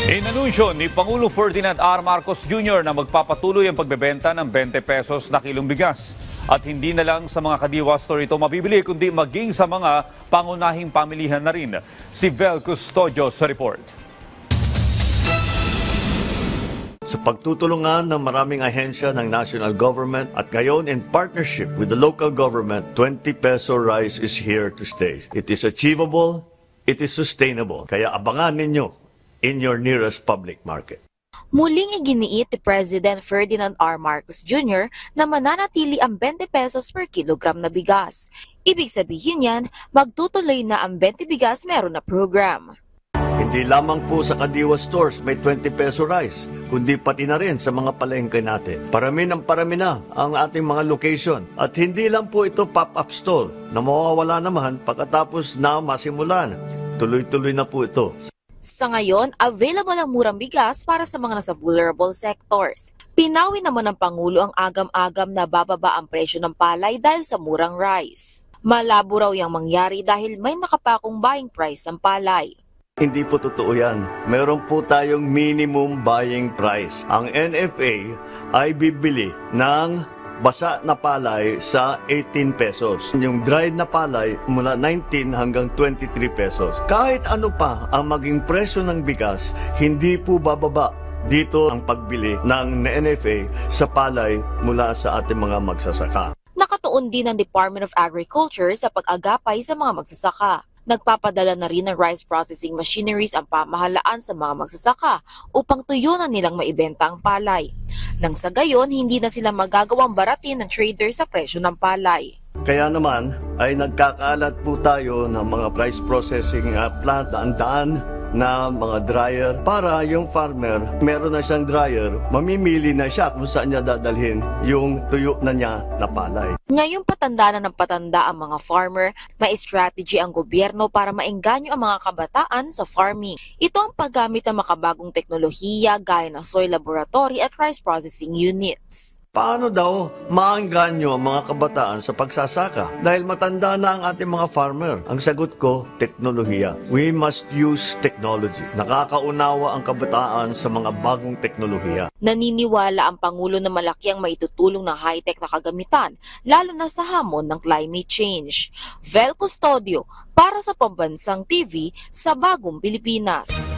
Inanunsyo ni Pangulong Ferdinand R. Marcos Jr. na magpapatuloy ang pagbebenta ng 20 pesos na kilong bigas. At hindi na lang sa mga kadiwa store ito mabibili kundi maging sa mga pangunahing pamilihan na rin. Si Vel Custodio sa report. Sa pagtutulungan ng maraming ahensya ng national government at ngayon in partnership with the local government, 20 peso rice is here to stay. It is achievable, it is sustainable. Kaya abangan ninyo in your nearest public market. Muling iginiit ni President Ferdinand R. Marcos Jr. na mananatili ang 20 pesos per kilogram na bigas. Ibig sabihin yan, magtutuloy na ang 20 bigas meron na program. Hindi lamang po sa Kadiwa stores may 20 peso rice, kundi pati na rin sa mga palengke natin. Parami na ang ating mga location. At hindi lang po ito pop-up stall na mawawala naman pagkatapos na masimulan. Tuloy-tuloy na po ito. Sa ngayon, available ang murang bigas para sa mga nasa vulnerable sectors. Pinawi naman ng Pangulo ang agam-agam na bababa ang presyo ng palay dahil sa murang rice. Malabo raw yung mangyari dahil may nakapakong buying price ang palay. Hindi po totoo yan. Meron po tayong minimum buying price. Ang NFA ay bibili ng basa na palay sa 18 pesos. Yung dried na palay mula 19 hanggang 23 pesos. Kahit ano pa ang maging presyo ng bigas, hindi po bababa dito ang pagbili ng NFA sa palay mula sa ating mga magsasaka. Nakatuon din ang Department of Agriculture sa pag-agapay sa mga magsasaka. Nagpapadala na rin ng rice processing machineries ang pamahalaan sa mga magsasaka upang tuyunan nilang maibenta ang palay. Nang sa gayon, hindi na sila magagawang baratin ng trader sa presyo ng palay. Kaya naman ay nagkakalat po tayo ng mga rice processing plant, daan na mga dryer para yung farmer, meron na siyang dryer, mamimili na siya kung saan niya dadalhin yung tuyo na niya na palay. Ngayong patanda na ng patanda ang mga farmer, may strategy ang gobyerno para maengganyo ang mga kabataan sa farming. Ito ang paggamit ng makabagong teknolohiya gaya ng soil laboratory at rice processing units. Paano daw maengganyo ang mga kabataan sa pagsasaka? Dahil matanda na ang ating mga farmer. Ang sagot ko, teknolohiya. We must use technology. Nakakaunawa ang kabataan sa mga bagong teknolohiya. Naniniwala ang Pangulo na malaki ang maitutulong ng high-tech na kagamitan, lalo na sa hamon ng climate change. Vel Custodio para sa Pambansang TV sa Bagong Pilipinas.